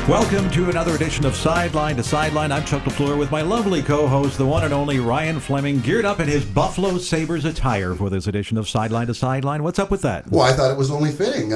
Welcome to another edition of Sideline to Sideline. I'm Chuck LaFleur with my lovely co-host, the one and only Ryan Fleming, geared up in his Buffalo Sabres attire for this edition of Sideline to Sideline. What's up with that? Well, I thought it was only fitting.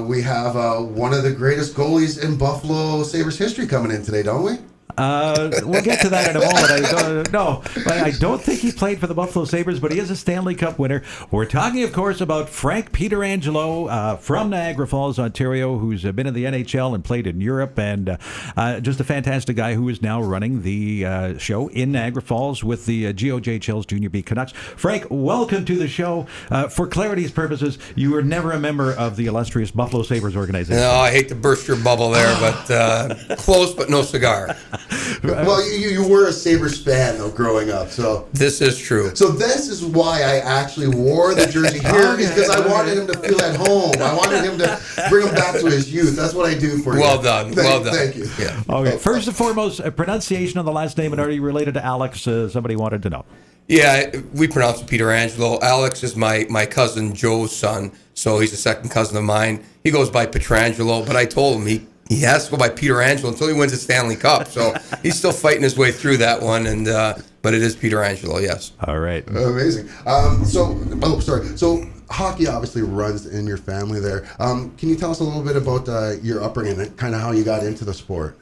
We have one of the greatest goalies in Buffalo Sabres history coming in today, don't we? We'll get to that in a moment. I don't think he played for the Buffalo Sabres, but he is a Stanley Cup winner. We're talking, of course, about Frank Pietrangelo from Niagara Falls, Ontario, who's been in the NHL and played in Europe, and just a fantastic guy who is now running the show in Niagara Falls with the GOJHL's Junior B Canucks. Frank, welcome to the show. For clarity's purposes, you were never a member of the illustrious Buffalo Sabres organization. No, I hate to burst your bubble there, but close but no cigar. Well, you were a Sabres fan, though, growing up. So this is true. So this is why I actually wore the jersey here, because I wanted him to feel at home. I wanted him to bring him back to his youth. That's what I do for you. Well done. Thank you. Yeah. Okay. First and foremost, a pronunciation of the last name, and are you related to Alex? Somebody wanted to know. Yeah, we pronounce it Pieterangelo. Alex is my cousin Joe's son, so he's a second cousin of mine. He goes by Pietrangelo, but I told him he has to go by Pieterangelo until he wins the Stanley Cup. So he's still fighting his way through that one, and but it is Pieterangelo, yes. All right. Amazing. So hockey obviously runs in your family there. Can you tell us a little bit about your upbringing and kind of how you got into the sport?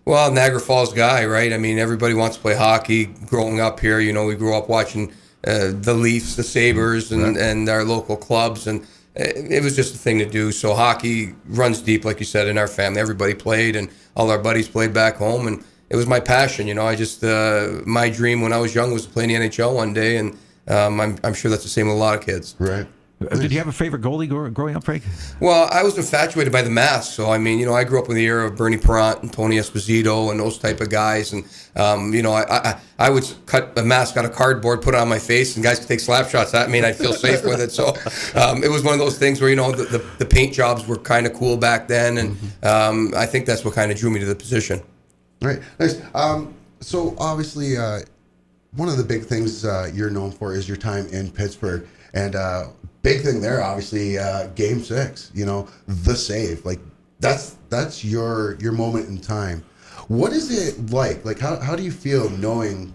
Well, Niagara Falls guy, right? I mean, everybody wants to play hockey. Growing up here, we grew up watching the Leafs, the Sabres, and our local clubs, and it was just a thing to do. So hockey runs deep, like you said, in our family. Everybody played, and all our buddies played back home, and it was my passion. I just my dream when I was young was to play in the NHL one day, and I'm sure that's the same with a lot of kids. Right. Did you have a favorite goalie growing up, Frank? Well, I was infatuated by the mask. So, I mean, I grew up in the era of Bernie Parent and Tony Esposito and those type of guys. And, I would cut a mask out of cardboard, put it on my face, and guys could take slap shots at me, and I'd feel safe with it. So it was one of those things where, the paint jobs were kind of cool back then. And I think that's what kind of drew me to the position. All right. Nice. So, obviously, one of the big things you're known for is your time in Pittsburgh. And big thing there, obviously, Game 6, the save. Like, that's your moment in time. What is it like? Like, how do you feel knowing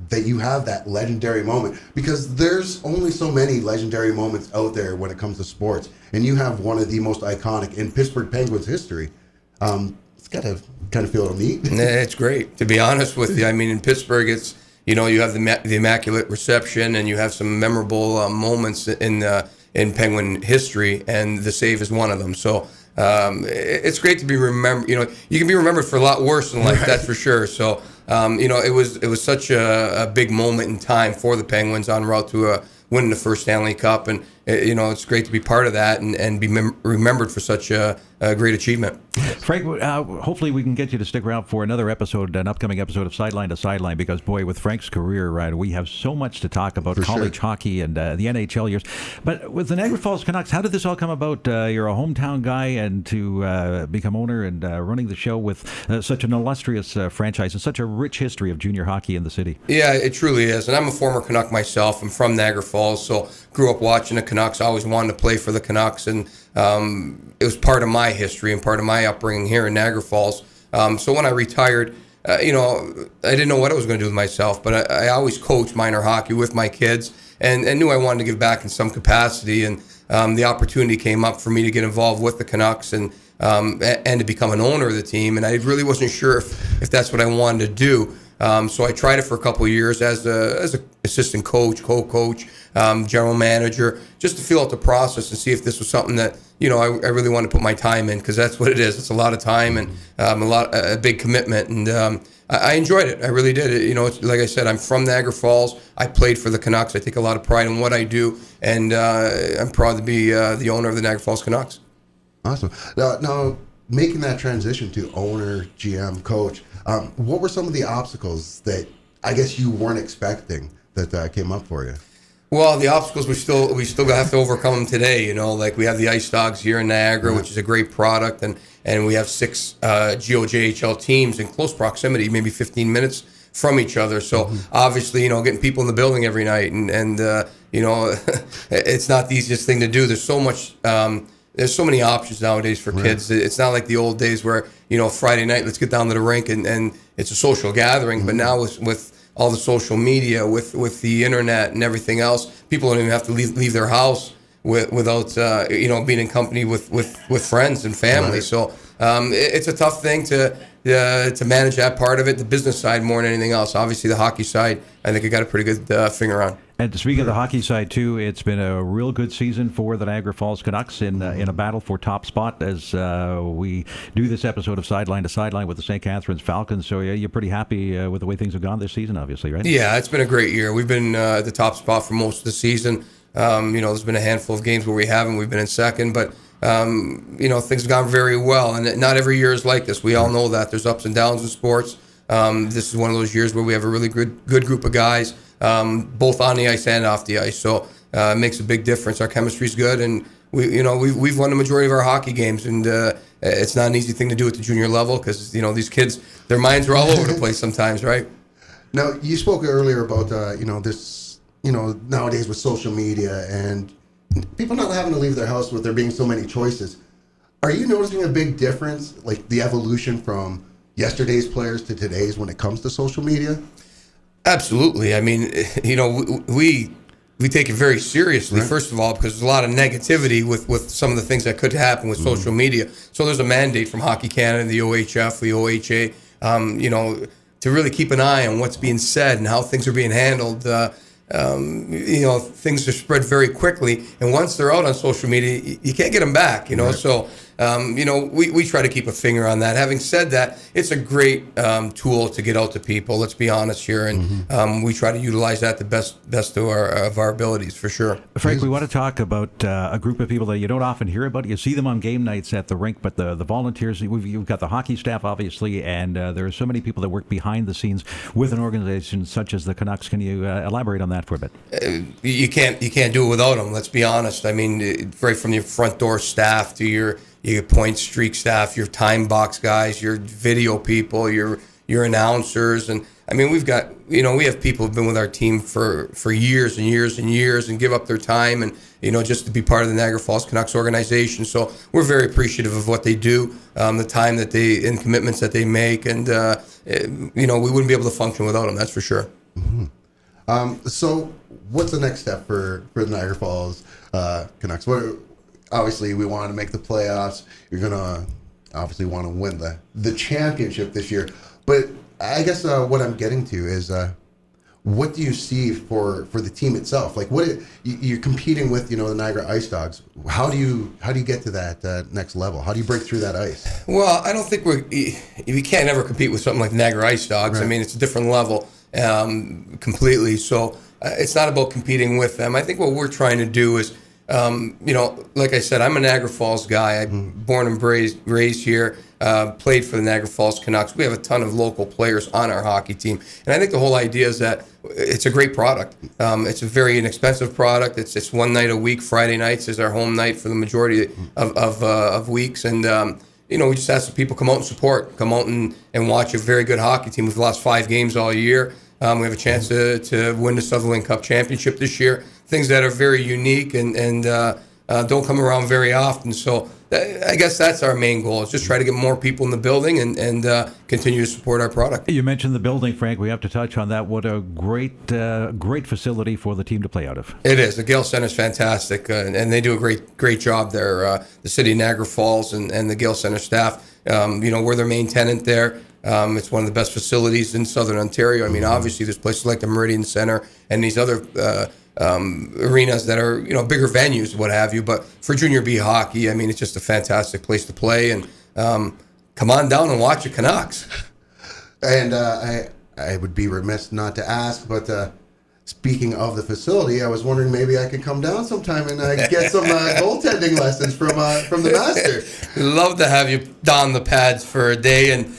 that you have that legendary moment? Because there's only so many legendary moments out there when it comes to sports. And you have one of the most iconic in Pittsburgh Penguins history. It's got to kind of feel neat. It's great, to be honest with you. I mean, in Pittsburgh, it's... you have the Immaculate Reception, and you have some memorable moments in Penguin history, and the save is one of them. So it's great to be remembered. You can be remembered for a lot worse than life, that's for sure. So it was such a big moment in time for the Penguins en route to winning the first Stanley Cup, and it's great to be part of that and be remembered for such a great achievement. Frank, hopefully we can get you to stick around for another episode, an upcoming episode of Sideline to Sideline, because, boy, with Frank's career, we have so much to talk about, for college hockey and the NHL years. But with the Niagara Falls Canucks, how did this all come about? You're a hometown guy, and to become owner and running the show with such an illustrious franchise and such a rich history of junior hockey in the city. Yeah, it truly is. And I'm a former Canuck myself. I'm from Niagara Falls, so grew up watching the Canucks. I always wanted to play for the Canucks, and it was part of my history and part of my upbringing here in Niagara Falls. So when I retired, I didn't know what I was going to do with myself, but I always coached minor hockey with my kids, and knew I wanted to give back in some capacity. And the opportunity came up for me to get involved with the Canucks and to become an owner of the team. And I really wasn't sure if that's what I wanted to do. So I tried it for a couple of years as a assistant coach, co-coach, general manager, just to feel out the process and see if this was something that I really want to put my time in, because that's what it is. It's a lot of time and a big commitment, and I enjoyed it. I really did. It's, like I said, I'm from Niagara Falls. I played for the Canucks. I take a lot of pride in what I do, and I'm proud to be the owner of the Niagara Falls Canucks. Awesome. Now, making that transition to owner, GM, coach, what were some of the obstacles that I guess you weren't expecting that came up for you? Well, the obstacles we still have to overcome them today. Like we have the Ice Dogs here in Niagara, which is a great product, and we have 6 GOJHL teams in close proximity, maybe 15 minutes from each other. So obviously, getting people in the building every night, and it's not the easiest thing to do. There's so much there's so many options nowadays for kids. It's not like the old days where, Friday night, let's get down to the rink and it's a social gathering. But now with all the social media, with the internet and everything else, people don't even have to leave their house without being in company with friends and family. Right. So it's a tough thing to manage that part of it, the business side more than anything else. Obviously, the hockey side, I think I got a pretty good finger on. And speaking of the hockey side, too, it's been a real good season for the Niagara Falls Canucks in a battle for top spot as we do this episode of Sideline to Sideline with the St. Catharines Falcons. So you're pretty happy with the way things have gone this season, obviously, right? Yeah, it's been a great year. We've been at the top spot for most of the season. There's been a handful of games where we haven't. We've been in second, but things have gone very well. And not every year is like this. We all know that. There's ups and downs in sports. This is one of those years where we have a really good group of guys, both on the ice and off the ice. So it makes a big difference. Our chemistry's good, and we've won the majority of our hockey games. And it's not an easy thing to do at the junior level because these kids, their minds are all over the place sometimes, right? Now, you spoke earlier about this, nowadays with social media and people not having to leave their house with there being so many choices. Are you noticing a big difference, like the evolution from yesterday's players to today's when it comes to social media? Absolutely. I mean, we take it very seriously, first of all, because there's a lot of negativity with some of the things that could happen with social media. So there's a mandate from Hockey Canada, the OHF, the OHA, to really keep an eye on what's being said and how things are being handled. Things are spread very quickly, and once they're out on social media, you can't get them back. So we try to keep a finger on that. Having said that, it's a great tool to get out to people. Let's be honest here, and we try to utilize that the best of our abilities for sure. Frank, we want to talk about a group of people that you don't often hear about. You see them on game nights at the rink, but the volunteers. You've got the hockey staff, obviously, and there are so many people that work behind the scenes with an organization such as the Canucks. Can you elaborate on that for a bit? You can't do it without them. Let's be honest. I mean, right from your front door staff to your point streak staff, your time box guys, your video people, your announcers, and I mean we have people who've been with our team for years and years and years and give up their time and just to be part of the Niagara Falls Canucks organization. So we're very appreciative of what they do, the time that they and commitments that they make, and we wouldn't be able to function without them. That's for sure. Mm-hmm. So what's the next step for the Niagara Falls Canucks? Obviously, we want to make the playoffs. You're going to obviously want to win the championship this year. But I guess what I'm getting to is what do you see for the team itself? Like you're competing with the Niagara Ice Dogs. How do you get to that next level? How do you break through that ice? Well, I don't think we can't ever compete with something like the Niagara Ice Dogs. Right. I mean, it's a different level completely. So it's not about competing with them. I think what we're trying to do is like I said, I'm a Niagara Falls guy. I'm born and raised here, played for the Niagara Falls Canucks. We have a ton of local players on our hockey team. And I think the whole idea is that it's a great product. It's a very inexpensive product. It's one night a week. Friday nights is our home night for the majority of weeks. And, we just ask the people come out and support, come out and watch a very good hockey team. We've lost 5 games all year. We have a chance to win the Sutherland Cup championship this year. Things that are very unique and don't come around very often. So I guess that's our main goal, is just try to get more people in the building and continue to support our product. You mentioned the building, Frank. We have to touch on that. What a great facility for the team to play out of. It is. The Gale Center is fantastic, and they do a great job there. The city of Niagara Falls and the Gale Center staff, we're their main tenant there. It's one of the best facilities in Southern Ontario. I mean, obviously, there's places like the Meridian Center and these other arenas that are bigger venues, what have you. But for Junior B hockey, I mean, it's just a fantastic place to play. And come on down and watch the Canucks. And I would be remiss not to ask, but speaking of the facility, I was wondering maybe I could come down sometime and get some goaltending lessons from the master. We'd love to have you don the pads for a day and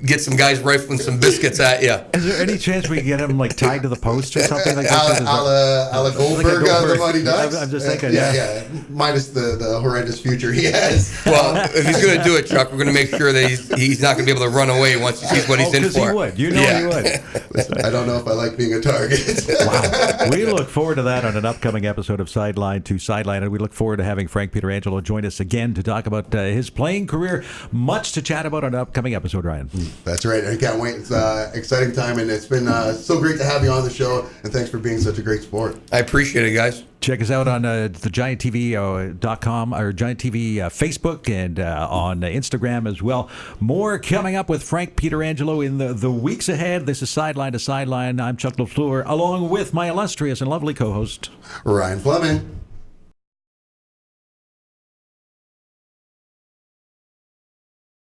get some guys rifling some biscuits at you. Is there any chance we can get him like tied to the post or something like that? A la Goldberg, the Mighty Ducks. I'm just thinking, yeah. Minus the horrendous future he has. Well, if he's going to do it, Chuck, we're going to make sure that he's not going to be able to run away once he sees what he's in for. Because he would. You know he would. Listen, I don't know if I like being a target. Wow. We look forward to that on an upcoming episode of Sideline-to-Sideline, and we look forward to having Frank Pietrangelo join us again to talk about his playing career. Much to chat about on an upcoming episode, Ryan. That's right. I can't wait. It's an exciting time, and it's been so great to have you on the show, and thanks for being such a great sport. I appreciate it, guys. Check us out on thegianttv.com or Giant TV Facebook and on Instagram as well. More coming up with Frank Pietrangelo in the weeks ahead. This is Sideline to Sideline. I'm Chuck LaFleur, along with my illustrious and lovely co-host, Ryan Fleming.